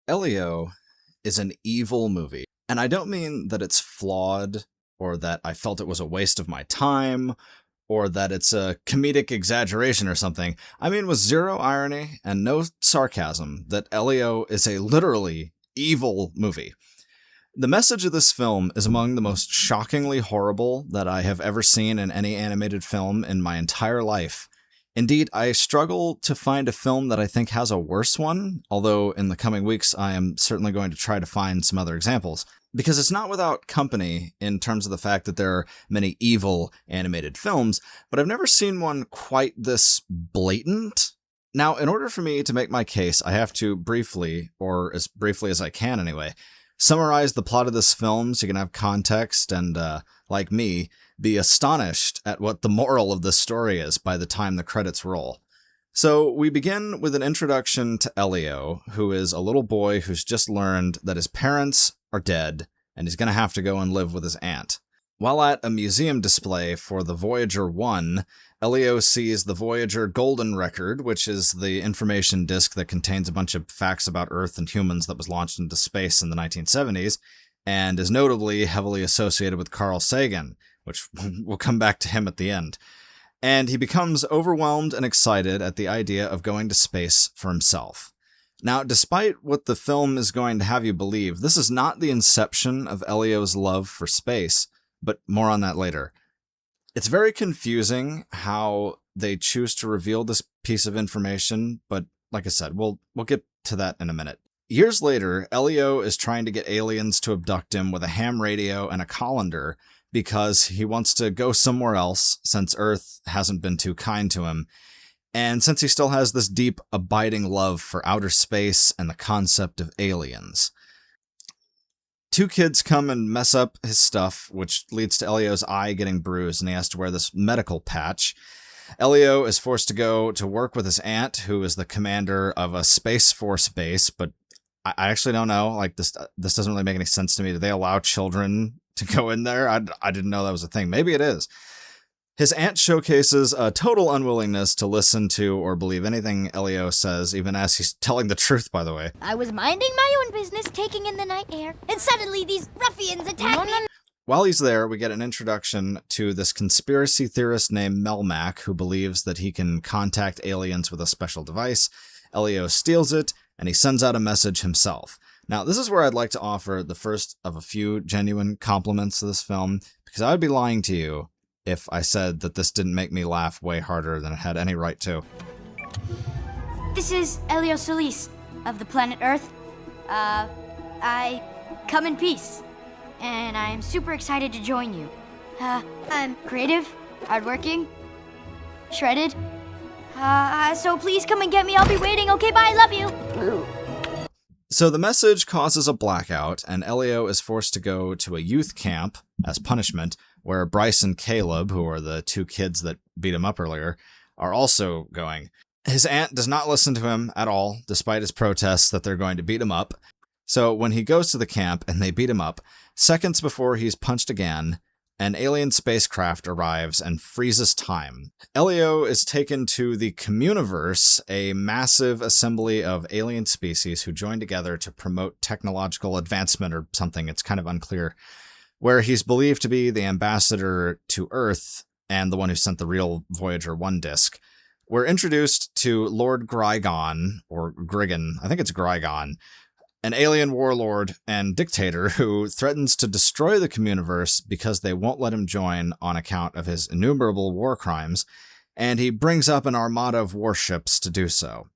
Elio is an evil movie. And I don't mean that it's flawed, or that I felt it was a waste of my time, or that it's a comedic exaggeration or something. I mean with zero irony and no sarcasm that Elio is a literally evil movie. The message of this film is among the most shockingly horrible that I have ever seen in any animated film in my entire life. Indeed, I struggle to find a film that I think has a worse one, although in the coming weeks I am certainly going to try to find some other examples. Because it's not without company in terms of the fact that there are many evil animated films, but I've never seen one quite this blatant. Now, in order for me to make my case, I have to briefly, or as briefly as I can anyway, summarize the plot of this film so you can have context and, like me, be astonished at what the moral of this story is by the time the credits roll. So we begin with an introduction to Elio, who is a little boy who's just learned that his parents are dead, and he's going to have to go and live with his aunt. While at a museum display for the Voyager 1, Elio sees the Voyager Golden Record, which is the information disk that contains a bunch of facts about Earth and humans that was launched into space in the 1970s, and is notably heavily associated with Carl Sagan, which we'll come back to him at the end. And he becomes overwhelmed and excited at the idea of going to space for himself. Now, despite what the film is going to have you believe, this is not the inception of Elio's love for space, but more on that later. It's very confusing how they choose to reveal this piece of information, but like I said, we'll get to that in a minute. Years later, Elio is trying to get aliens to abduct him with a ham radio and a colander because he wants to go somewhere else since Earth hasn't been too kind to him. And since he still has this deep, abiding love for outer space and the concept of aliens. Two kids come and mess up his stuff, which leads to Elio's eye getting bruised, and he has to wear this medical patch. Elio is forced to go to work with his aunt, who is the commander of a Space Force base, but I actually don't know. Like, this doesn't really make any sense to me. Do they allow children to go in there? I didn't know that was a thing. Maybe it is. His aunt showcases a total unwillingness to listen to or believe anything Elio says, even as he's telling the truth, by the way. I was minding my own business, taking in the night air, and suddenly these ruffians attacked me. While he's there, we get an introduction to this conspiracy theorist named Melmac, who believes that he can contact aliens with a special device. Elio steals it, and he sends out a message himself. Now, this is where I'd like to offer the first of a few genuine compliments to this film, because I would be lying to you if I said that this didn't make me laugh way harder than it had any right to. This is Elio Solis of the planet Earth. I come in peace, and I'm super excited to join you. I'm creative, hardworking, shredded. So please come and get me. I'll be waiting. Okay, bye. Love you. So the message causes a blackout, and Elio is forced to go to a youth camp as punishment, where Bryce and Caleb, who are the two kids that beat him up earlier, are also going. His aunt does not listen to him at all, despite his protests that they're going to beat him up. So when he goes to the camp and they beat him up, seconds before he's punched again, an alien spacecraft arrives and freezes time. Elio is taken to the Communiverse, a massive assembly of alien species who join together to promote technological advancement or something. It's kind of unclear. Where he's believed to be the ambassador to Earth and the one who sent the real Voyager 1 disc. We're introduced to Lord Grygon, or Grigon, I think it's Grygon, an alien warlord and dictator who threatens to destroy the Communiverse because they won't let him join on account of his innumerable war crimes, and he brings up an armada of warships to do so.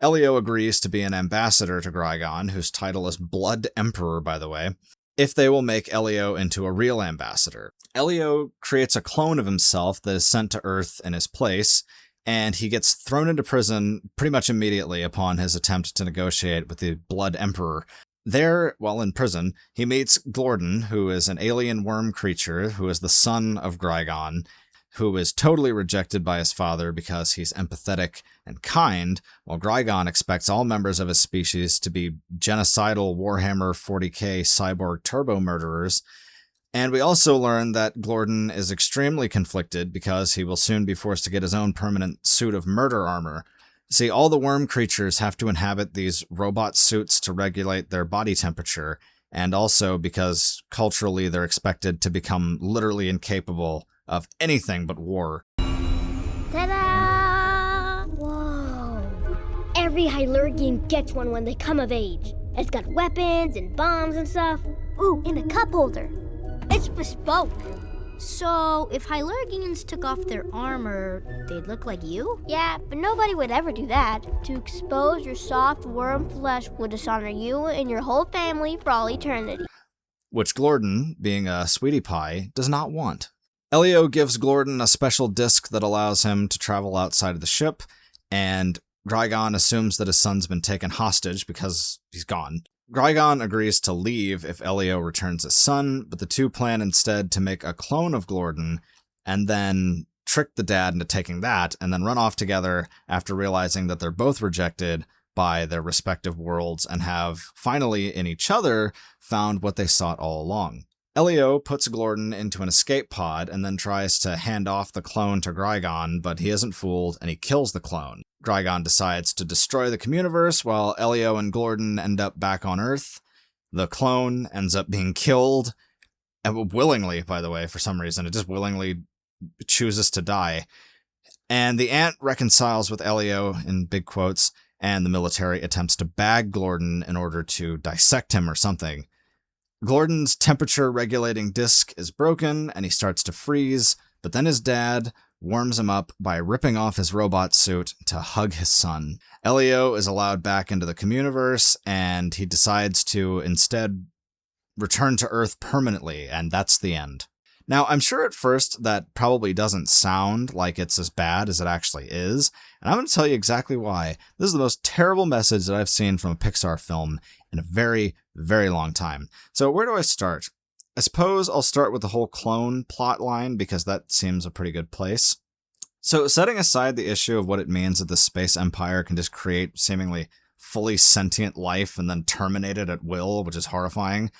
Elio agrees to be an ambassador to Grygon, whose title is Blood Emperor, by the way, if they will make Elio into a real ambassador. Elio creates a clone of himself that is sent to Earth in his place, and he gets thrown into prison pretty much immediately upon his attempt to negotiate with the Blood Emperor. There, while in prison, he meets Glorden, who is an alien worm creature who is the son of Grygon, who is totally rejected by his father because he's empathetic and kind, while Grygon expects all members of his species to be genocidal Warhammer 40k cyborg turbo murderers. And we also learn that Glorden is extremely conflicted because he will soon be forced to get his own permanent suit of murder armor. See, all the worm creatures have to inhabit these robot suits to regulate their body temperature, and also because culturally they're expected to become literally incapable of anything but war. Ta-da! Whoa. Every Hylergian gets one when they come of age. It's got weapons and bombs and stuff. Ooh, and a cup holder. It's bespoke. So, if Hylergians took off their armor, they'd look like you? Yeah, but nobody would ever do that. To expose your soft worm flesh would dishonor you and your whole family for all eternity. Which Glorden, being a sweetie pie, does not want. Elio gives Glorden a special disc that allows him to travel outside of the ship, and Grigon assumes that his son's been taken hostage because he's gone. Grigon agrees to leave if Elio returns his son, but the two plan instead to make a clone of Glorden and then trick the dad into taking that and then run off together after realizing that they're both rejected by their respective worlds and have finally in each other found what they sought all along. Elio puts Glorden into an escape pod and then tries to hand off the clone to Grigon, but he isn't fooled and he kills the clone. Grigon decides to destroy the communiverse while Elio and Glorden end up back on Earth. The clone ends up being killed, and willingly, by the way, for some reason. It just willingly chooses to die. And the ant reconciles with Elio, in big quotes, and the military attempts to bag Glorden in order to dissect him or something. Glorden's temperature-regulating disc is broken, and he starts to freeze, but then his dad warms him up by ripping off his robot suit to hug his son. Elio is allowed back into the communiverse, and he decides to instead return to Earth permanently, and that's the end. Now, I'm sure at first that probably doesn't sound like it's as bad as it actually is, and I'm going to tell you exactly why. This is the most terrible message that I've seen from a Pixar film in a very, very long time. So where do I start? I suppose I'll start with the whole clone plot line because that seems a pretty good place. So setting aside the issue of what it means that the space empire can just create seemingly fully sentient life and then terminate it at will, which is horrifying,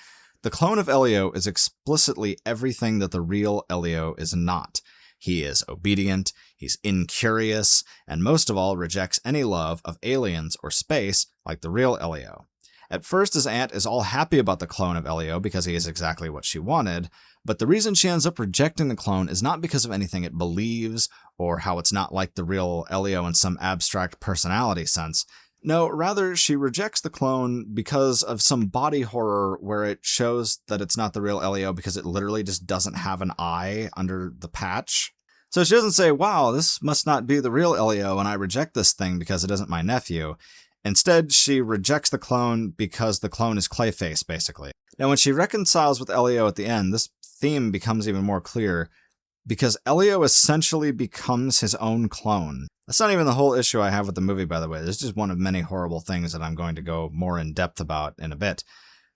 the clone of Elio is explicitly everything that the real Elio is not. He is obedient, he's incurious, and most of all rejects any love of aliens or space like the real Elio. At first, his aunt is all happy about the clone of Elio because he is exactly what she wanted, but the reason she ends up rejecting the clone is not because of anything it believes or how it's not like the real Elio in some abstract personality sense. No, rather, she rejects the clone because of some body horror where it shows that it's not the real Elio because it literally just doesn't have an eye under the patch. So she doesn't say, wow, this must not be the real Elio and I reject this thing because it isn't my nephew. Instead, she rejects the clone because the clone is Clayface, basically. Now, when she reconciles with Elio at the end, this theme becomes even more clear because Elio essentially becomes his own clone. That's not even the whole issue I have with the movie, by the way. This is just one of many horrible things that I'm going to go more in depth about in a bit.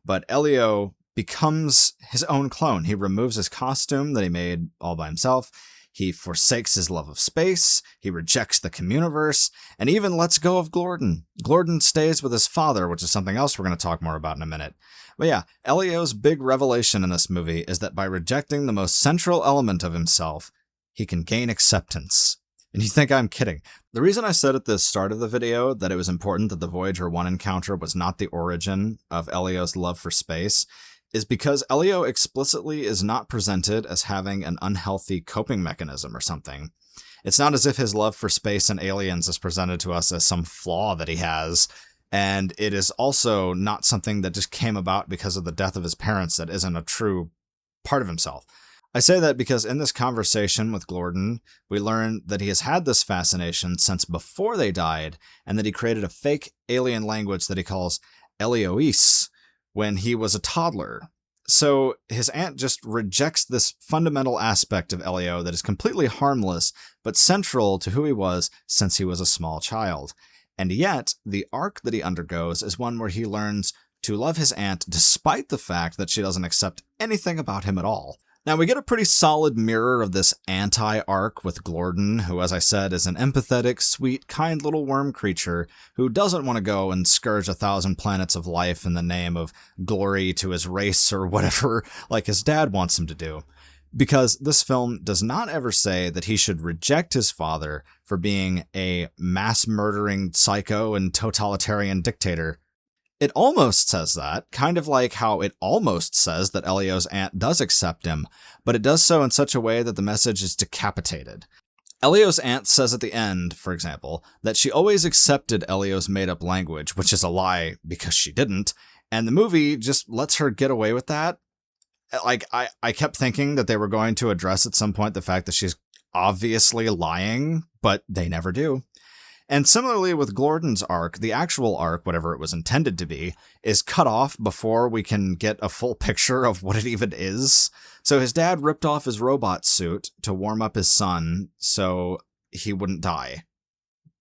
But Elio becomes his own clone. He removes his costume that he made all by himself. He forsakes his love of space, he rejects the communiverse, and even lets go of Glorden. Glorden stays with his father, which is something else we're going to talk more about in a minute. But yeah, Elio's big revelation in this movie is that by rejecting the most central element of himself, he can gain acceptance. And you think I'm kidding. The reason I said at the start of the video that it was important that the Voyager 1 encounter was not the origin of Elio's love for space is because Elio explicitly is not presented as having an unhealthy coping mechanism or something. It's not as if his love for space and aliens is presented to us as some flaw that he has, and it is also not something that just came about because of the death of his parents that isn't a true part of himself. I say that because in this conversation with Glorden, we learn that he has had this fascination since before they died, and that he created a fake alien language that he calls Elioese, when he was a toddler. So his aunt just rejects this fundamental aspect of Elio that is completely harmless, but central to who he was since he was a small child. And yet, the arc that he undergoes is one where he learns to love his aunt despite the fact that she doesn't accept anything about him at all. Now, we get a pretty solid mirror of this anti-arc with Glorden, who, as I said, is an empathetic, sweet, kind little worm creature who doesn't want to go and scourge 1,000 planets of life in the name of glory to his race or whatever, like his dad wants him to do. Because this film does not ever say that he should reject his father for being a mass-murdering psycho and totalitarian dictator. It almost says that, kind of like how it almost says that Elio's aunt does accept him, but it does so in such a way that the message is decapitated. Elio's aunt says at the end, for example, that she always accepted Elio's made-up language, which is a lie because she didn't, and the movie just lets her get away with that. Like, I kept thinking that they were going to address at some point the fact that she's obviously lying, but they never do. And similarly with Gordon's arc, the actual arc, whatever it was intended to be, is cut off before we can get a full picture of what it even is. So his dad ripped off his robot suit to warm up his son so he wouldn't die.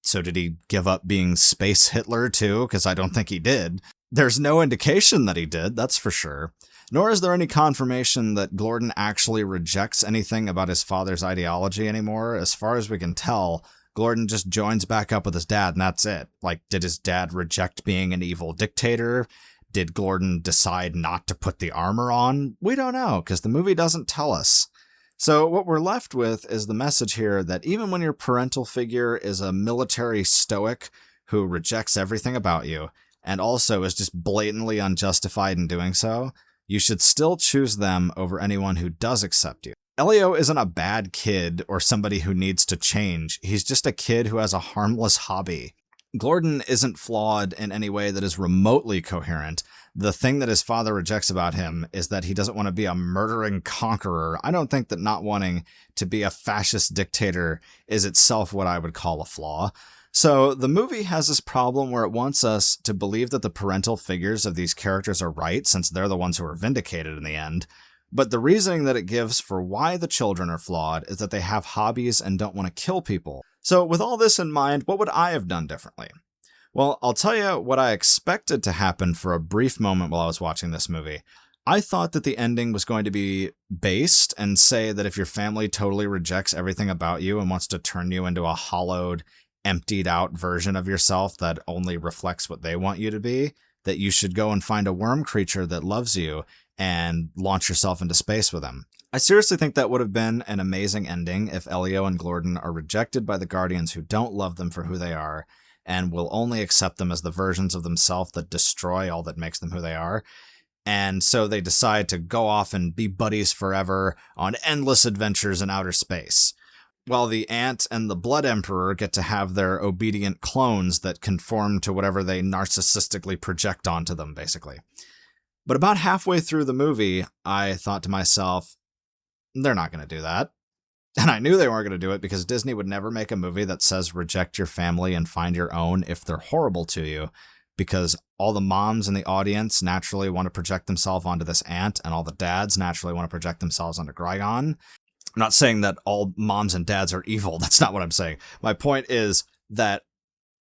So did he give up being Space Hitler too? Because I don't think he did. There's no indication that he did, that's for sure. Nor is there any confirmation that Gordon actually rejects anything about his father's ideology anymore. As far as we can tell, Gordon just joins back up with his dad, and that's it. Like, did his dad reject being an evil dictator? Did Gordon decide not to put the armor on? We don't know, because the movie doesn't tell us. So what we're left with is the message here that even when your parental figure is a military stoic who rejects everything about you, and also is just blatantly unjustified in doing so, you should still choose them over anyone who does accept you. Elio isn't a bad kid or somebody who needs to change. He's just a kid who has a harmless hobby. Gordon isn't flawed in any way that is remotely coherent. The thing that his father rejects about him is that he doesn't want to be a murdering conqueror. I don't think that not wanting to be a fascist dictator is itself what I would call a flaw. So the movie has this problem where it wants us to believe that the parental figures of these characters are right, since they're the ones who are vindicated in the end. But the reasoning that it gives for why the children are flawed is that they have hobbies and don't want to kill people. So with all this in mind, what would I have done differently? Well, I'll tell you what I expected to happen for a brief moment while I was watching this movie. I thought that the ending was going to be based and say that if your family totally rejects everything about you and wants to turn you into a hollowed, emptied out version of yourself that only reflects what they want you to be, that you should go and find a worm creature that loves you and launch yourself into space with him. I seriously think that would have been an amazing ending if Elio and Gordon are rejected by the Guardians who don't love them for who they are and will only accept them as the versions of themselves that destroy all that makes them who they are. And so they decide to go off and be buddies forever on endless adventures in outer space, while the Ant and the Blood Emperor get to have their obedient clones that conform to whatever they narcissistically project onto them, basically. But about halfway through the movie, I thought to myself, they're not going to do that. And I knew they weren't going to do it because Disney would never make a movie that says reject your family and find your own if they're horrible to you, because all the moms in the audience naturally want to project themselves onto this ant, and all the dads naturally want to project themselves onto Grigon. I'm not saying that all moms and dads are evil. That's not what I'm saying. My point is that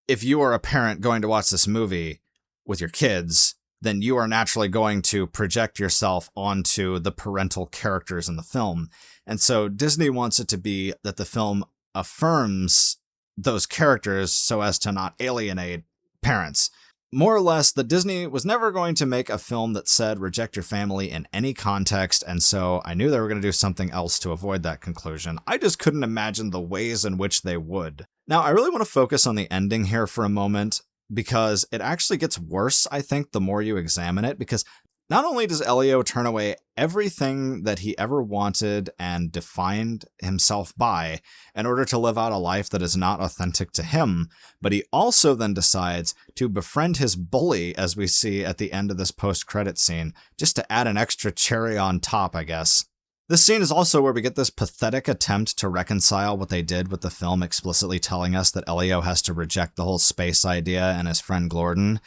if you are a parent going to watch this movie with your kids, then you are naturally going to project yourself onto the parental characters in the film. And so Disney wants it to be that the film affirms those characters so as to not alienate parents. More or less, that Disney was never going to make a film that said reject your family in any context, and so I knew they were going to do something else to avoid that conclusion. I just couldn't imagine the ways in which they would. Now, I really want to focus on the ending here for a moment, because it actually gets worse, I think, the more you examine it, because not only does Elio turn away everything that he ever wanted and defined himself by in order to live out a life that is not authentic to him, but he also then decides to befriend his bully, as we see at the end of this post-credit scene, just to add an extra cherry on top, I guess. This scene is also where we get this pathetic attempt to reconcile what they did with the film explicitly telling us that Elio has to reject the whole space idea and his friend Gordon.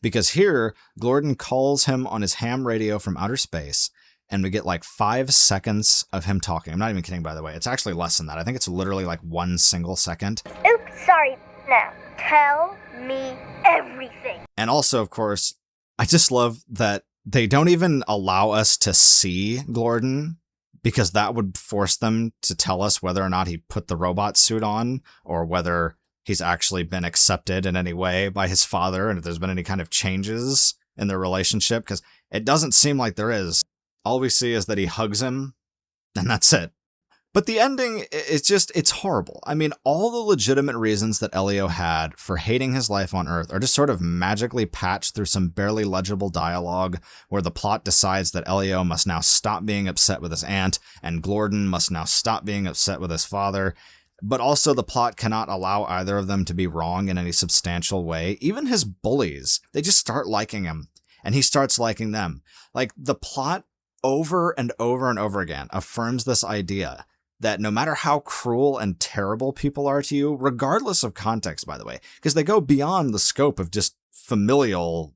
Because here, Gordon calls him on his ham radio from outer space, and we get like 5 seconds of him talking. I'm not even kidding, by the way. It's actually less than that. I think it's literally like 1 single second. Oops, sorry. Now, tell me everything. And also, of course, I just love that they don't even allow us to see Gordon, because that would force them to tell us whether or not he put the robot suit on, or whether he's actually been accepted in any way by his father, and if there's been any kind of changes in their relationship, because it doesn't seem like there is. All we see is that he hugs him, And that's it. But the ending, it's horrible. I mean, all the legitimate reasons that Elio had for hating his life on Earth are just sort of magically patched through some barely legible dialogue where the plot decides that Elio must now stop being upset with his aunt and Glorden must now stop being upset with his father. But also the plot cannot allow either of them to be wrong in any substantial way. Even his bullies, they just start liking him and he starts liking them. Like, the plot over and over and over again affirms this idea that no matter how cruel and terrible people are to you, regardless of context, by the way, because they go beyond the scope of just familial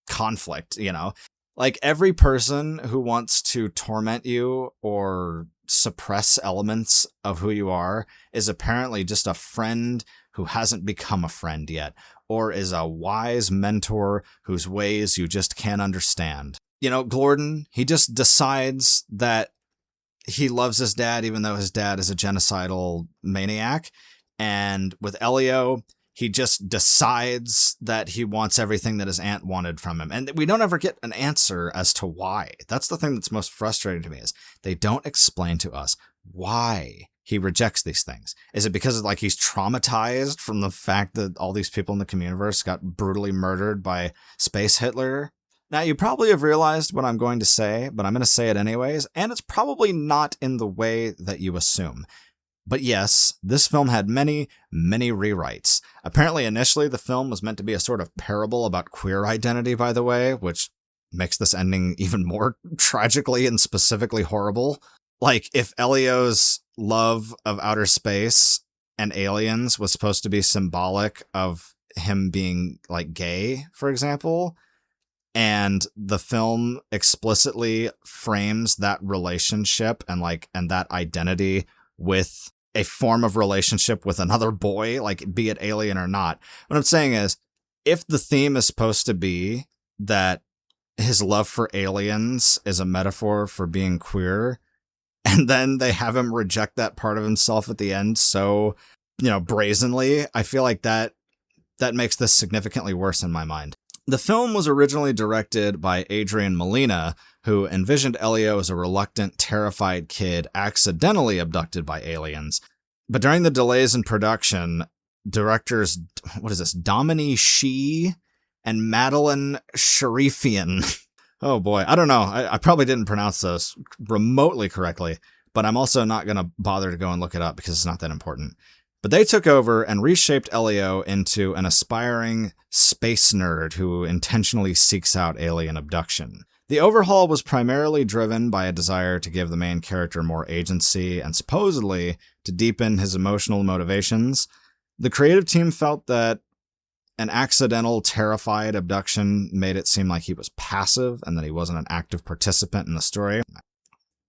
conflict, you know? Like, every person who wants to torment you or suppress elements of who you are is apparently just a friend who hasn't become a friend yet, or is a wise mentor whose ways you just can't understand. You know, Glorden, he just decides that he loves his dad, even though his dad is a genocidal maniac. And with Elio, he just decides that he wants everything that his aunt wanted from him. And we don't ever get an answer as to why. That's the thing that's most frustrating to me, is they don't explain to us why he rejects these things. Is it because like he's traumatized from the fact that all these people in the communiverse got brutally murdered by Space Hitler? Now, you probably have realized what I'm going to say, but I'm going to say it anyways, and it's probably not in the way that you assume. But yes, this film had many, many rewrites. Apparently, initially, the film was meant to be a sort of parable about queer identity, by the way, which makes this ending even more tragically and specifically horrible. Like, if Elio's love of outer space and aliens was supposed to be symbolic of him being, like, gay, for example, and the film explicitly frames that relationship and that identity with a form of relationship with another boy, like, be it alien or not. What I'm saying is, if the theme is supposed to be that his love for aliens is a metaphor for being queer, and then they have him reject that part of himself at the end so, brazenly, I feel like that makes this significantly worse in my mind. The film was originally directed by Adrian Molina, who envisioned Elio as a reluctant, terrified kid accidentally abducted by aliens. But during the delays in production, directors, Dominique Shi and Madeline Sharifian. Oh boy, I don't know. I probably didn't pronounce those remotely correctly, but I'm also not going to bother to go and look it up because it's not that important. But they took over and reshaped Elio into an aspiring space nerd who intentionally seeks out alien abduction. The overhaul was primarily driven by a desire to give the main character more agency and supposedly to deepen his emotional motivations. The creative team felt that an accidental, terrified abduction made it seem like he was passive and that he wasn't an active participant in the story.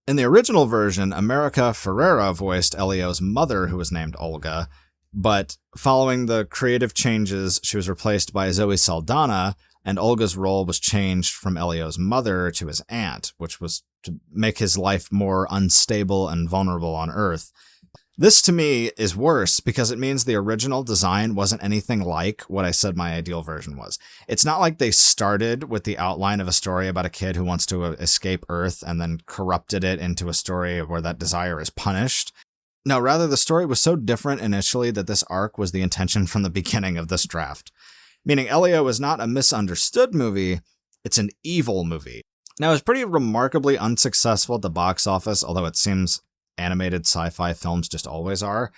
In the original version, America Ferrera voiced Elio's mother, who was named Olga, but following the creative changes, she was replaced by Zoe Saldana, and Olga's role was changed from Elio's mother to his aunt, which was to make his life more unstable and vulnerable on Earth. This, to me, is worse because it means the original design wasn't anything like what I said my ideal version was. It's not like they started with the outline of a story about a kid who wants to escape Earth and then corrupted it into a story where that desire is punished. No, rather the story was so different initially that this arc was the intention from the beginning of this draft. Meaning Elio is not a misunderstood movie, it's an evil movie. Now, it was pretty remarkably unsuccessful at the box office, although it seems animated sci-fi films just always are,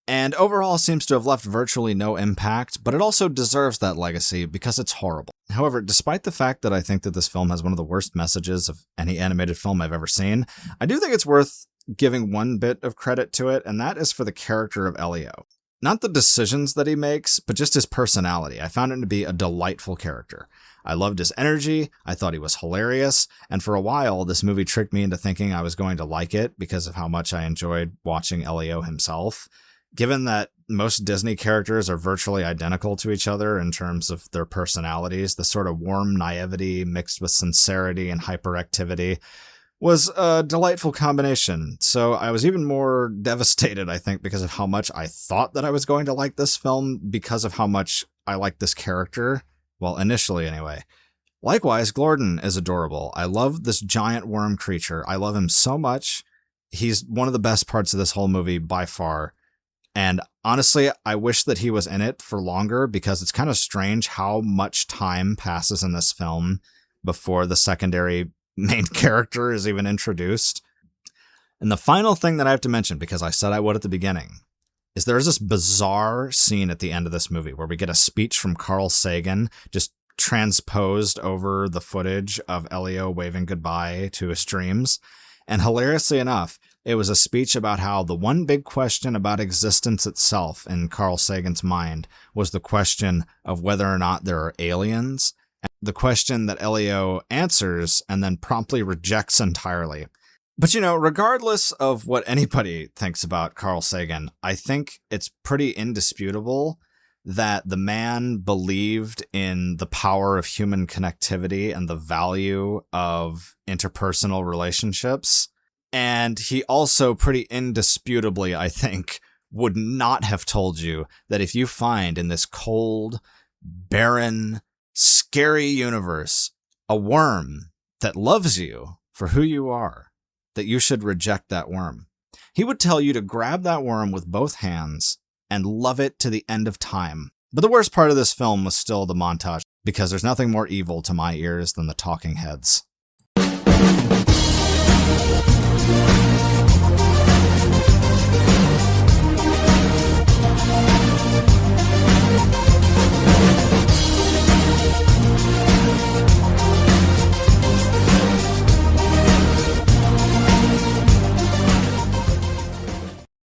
and overall seems to have left virtually no impact, but it also deserves that legacy because it's horrible. However, despite the fact that I think that this film has one of the worst messages of any animated film I've ever seen, I do think it's worth giving one bit of credit to it, and that is for the character of Elio. Not the decisions that he makes, but just his personality. I found him to be a delightful character. I loved his energy, I thought he was hilarious, and for a while, this movie tricked me into thinking I was going to like it because of how much I enjoyed watching Elio himself. Given that most Disney characters are virtually identical to each other in terms of their personalities, the sort of warm naivety mixed with sincerity and hyperactivity was a delightful combination. So I was even more devastated, I think, because of how much I thought that I was going to like this film because of how much I liked this character. Well, initially anyway. Likewise, Glorden is adorable. I love this giant worm creature. I love him so much. He's one of the best parts of this whole movie by far. And honestly, I wish that he was in it for longer because it's kind of strange how much time passes in this film before the secondary main character is even introduced. And the final thing that I have to mention, because I said I would at the beginning, is there's this bizarre scene at the end of this movie where we get a speech from Carl Sagan just transposed over the footage of Elio waving goodbye to his dreams. And hilariously enough, it was a speech about how the one big question about existence itself in Carl Sagan's mind was the question of whether or not there are aliens, and the question that Elio answers and then promptly rejects entirely. But regardless of what anybody thinks about Carl Sagan, I think it's pretty indisputable that the man believed in the power of human connectivity and the value of interpersonal relationships. And he also pretty indisputably, I think, would not have told you that if you find in this cold, barren, scary universe a worm that loves you for who you are, that you should reject that worm. He would tell you to grab that worm with both hands and love it to the end of time. But the worst part of this film was still the montage, because there's nothing more evil to my ears than the talking heads.